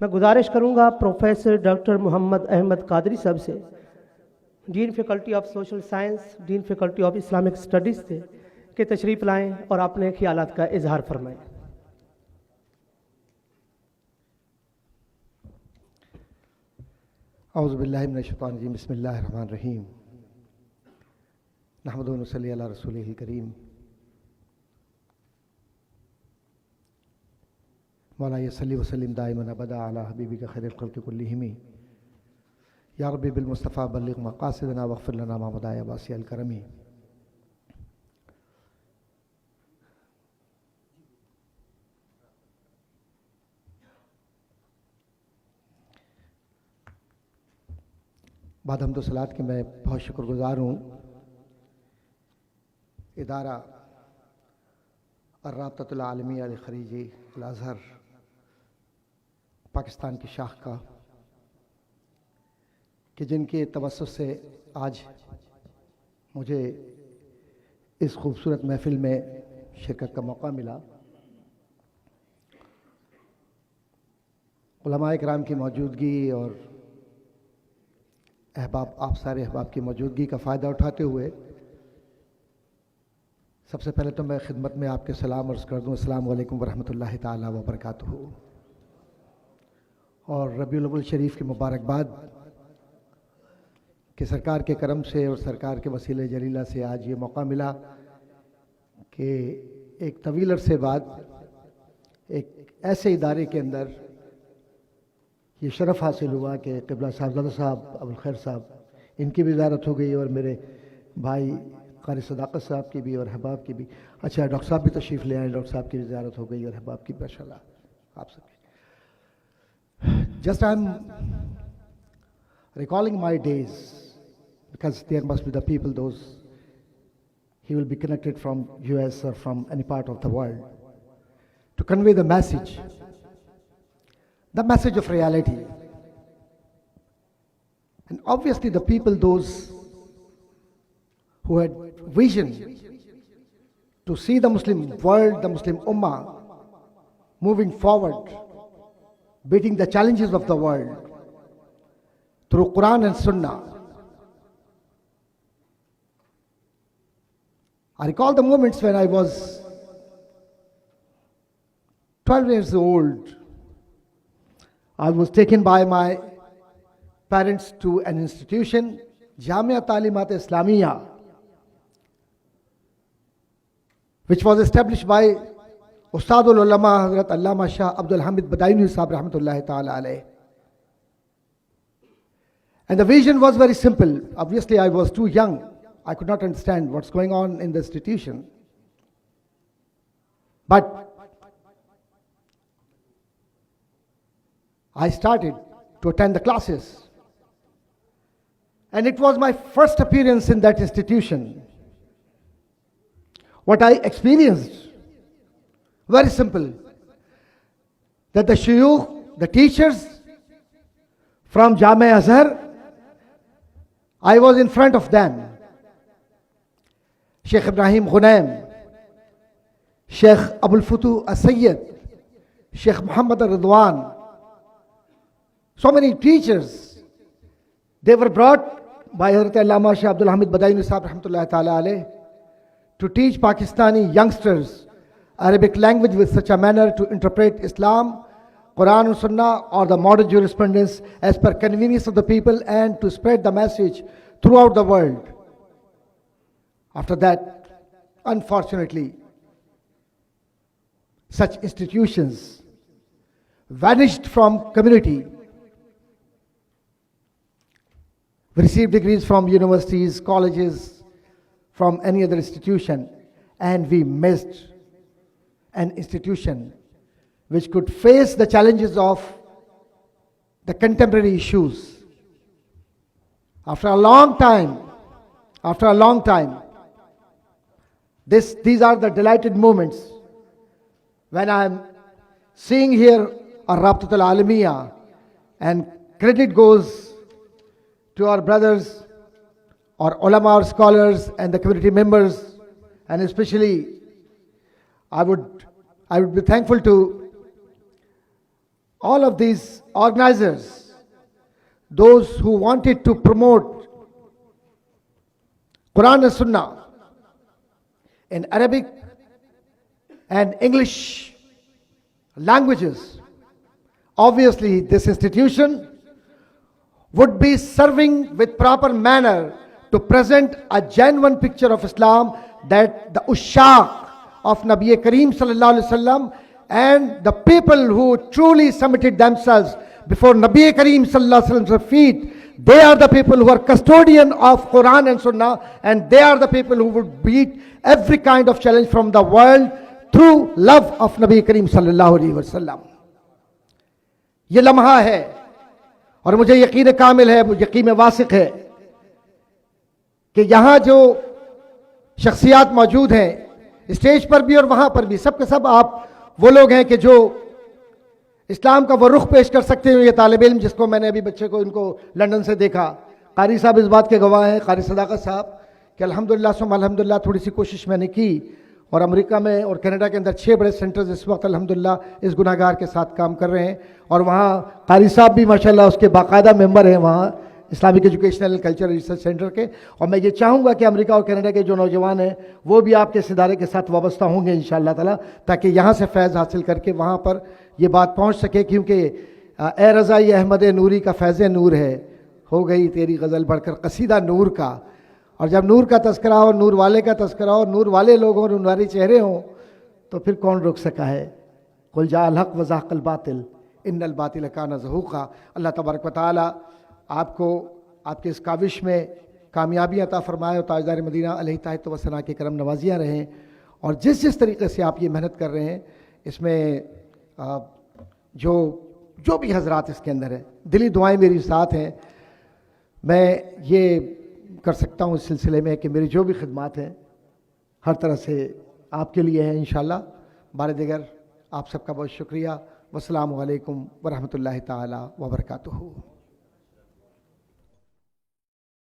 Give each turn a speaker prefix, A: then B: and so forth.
A: میں گزارش کروں گا پروفیسر ڈاکٹر محمد احمد قادری صاحب سے، dean faculty of social science, dean faculty of Islamic studies سے، کہ تشریف لائیں اور اپنے خیالات کا اظہار فرمائیں۔
B: اعوذ باللہ من الشیطان الرجیم، بسم اللہ الرحمن الرحیم، نحمدہ و نصلی علی رسولہ الکریم، مولا صلی وسلم دائما ابدا علی حبیبک خیر الخلق کلہم، یا رب بالمصطفیٰ بلغ مقاصدنا واغفر لنا ما مضی یا واسع الکرم۔ بعد حمد و صلوات کے میں بہت شکر گزار ہوں ادارہ الرابطۃ العالمیہ لخریج الازہر پاکستان کی شاخ کا، کہ جن کے توسط سے آج مجھے اس خوبصورت محفل میں شرکت کا موقع ملا۔ علماء کرام کی موجودگی اور احباب، آپ سارے احباب کی موجودگی کا فائدہ اٹھاتے ہوئے سب سے پہلے تو میں خدمت میں آپ کے سلام عرض کر دوں، السلام علیکم ورحمۃ اللہ تعالیٰ وبرکاتہ، اور ربیع الاول شریف کی مبارکباد کہ سرکار کے کرم سے اور سرکار کے وسیلہ جلیلہ سے آج یہ موقع ملا کہ ایک طویل عرصے بعد ایک ایسے ادارے کے اندر یہ شرف حاصل ہوا کہ قبلہ صاحبزادہ صاحب ابوالخیر صاحب، ان کی بھی زیارت ہو گئی، اور میرے بھائی قاری صداقت صاحب کی بھی اور احباب کی بھی۔ اچھا، ڈاکٹر صاحب بھی تشریف لے آئے، ڈاکٹر صاحب کی بھی زیارت ہو گئی اور احباب کی بھی، ماشاء اللہ آپ سب کی۔ Just I am recalling my days because there must be the people, those he will be connected from US or from any part of the world, to convey the message of reality. And obviously the people, those who had vision to see the Muslim world, the Muslim Ummah moving forward, beating the challenges of the world through Quran and Sunnah. I recall the moments when I was 12 years old. I was taken by my parents to an institution, Jamia Talimat Islamiyya, which was established by Ustadul Ulama Hazrat Allama Shah Abdul Hamid Badauni Sahab Rahmatullahi Ta'ala alayh. And the vision was very simple. Obviously I was too young. I could not understand what's going on in the institution. But I started to attend the classes. And it was my first appearance in that institution. What I experienced, very simple, that the shuyukh, the teachers from Jamia Azhar, I was in front of them. Sheikh Ibrahim Ghunaim, Sheikh Abul Futu As-Sayyid, Sheikh Muhammad Ar-Ridwan, so many teachers, they were brought by Hazrat Allama Shah Abdul Hamid Badauni Sahab Rahmatullahi Ta'ala alayh to teach Pakistani youngsters Arabic language with such a manner to interpret Islam, Quran and Sunnah or the modern jurisprudence as per convenience of the people, and to spread the message throughout the world. After that, unfortunately, such institutions vanished from community. We received degrees from universities, colleges, from any other institution, and we missed an institution which could face the challenges of the contemporary issues. After a long time, these are the delighted moments when I am seeing here Ar-Rabtat Al-Alamiyya, and credit goes to our brothers, our ulama, our scholars, and the community members, and especially, I would be thankful to all of these organizers, those who wanted to promote Quran and Sunnah in Arabic and English languages, obviously this institution would be serving with proper manner to present a genuine picture of Islam that the ushaq of Nabi Kareem sallallahu alaihi wasallam and the people who truly submitted themselves before Nabi Kareem sallallahu alaihi wasallam's feet, they are the people who are custodian of Quran and Sunnah, and they are the people who would beat every kind of challenge from the world through love of Nabi Kareem sallallahu alaihi wasallam. یہ لمحہ ہے اور مجھے یقین کامل ہے, یقین واثق ہے کہ یہاں جو شخصیات موجود ہیں اسٹیج پر بھی اور وہاں پر بھی, سب کے سب آپ وہ لوگ ہیں کہ جو اسلام کا وہ رخ پیش کر سکتے ہیں. یہ طالب علم جس کو میں نے ابھی بچے کو ان کو لندن سے دیکھا, قاری صاحب اس بات کے گواہ ہیں, قاری صداقت صاحب, کہ الحمدللہ ثم الحمدللہ تھوڑی سی کوشش میں نے کی اور امریکہ میں اور کینیڈا کے اندر 6 بڑے سینٹرز اس وقت الحمدللہ اس گناہگار کے ساتھ کام کر رہے ہیں, اور وہاں قاری صاحب بھی ماشاءاللہ اس کے باقاعدہ ممبر ہیں وہاں Islamic educational cultural research centre کے. اور میں یہ چاہوں گا کہ امریکہ اور کینیڈا کے جو نوجوان ہیں وہ بھی آپ کے اس ادارے کے ساتھ وابستہ ہوں گے انشاءاللہ تعالیٰ, تاکہ یہاں سے فیض حاصل کر کے وہاں پر یہ بات پہنچ سکے. کیونکہ اے رضائی احمد نوری کا فیض نور ہے, ہو گئی تیری غزل بڑھ کر قصیدہ نور کا. اور جب نور کا تذکرہ ہو, نور والے کا تذکرہ ہو, نور والے لوگ ہوں, نورانی چہرے ہوں, تو پھر کون روک سکا ہے. قل جاء الحق وزهق الباطل ان الباطل کان زہوقا. اللہ تبارک و تعالی آپ کو آپ کے اس کاوش میں کامیابی عطا فرمائے اور تاجدار مدینہ علیہ طاعت و ثنا کے کرم نوازیاں رہیں. اور جس طریقے سے آپ یہ محنت کر رہے ہیں اس میں جو بھی حضرات اس کے اندر ہیں, دلی دعائیں میری ساتھ ہیں. میں یہ کر سکتا ہوں اس سلسلے میں کہ میری جو بھی خدمات ہیں ہر طرح سے آپ کے لیے ہیں انشاءاللہ. بار دیگر آپ سب کا بہت شکریہ. والسلام علیکم ورحمۃ اللہ تعالی وبرکاتہ.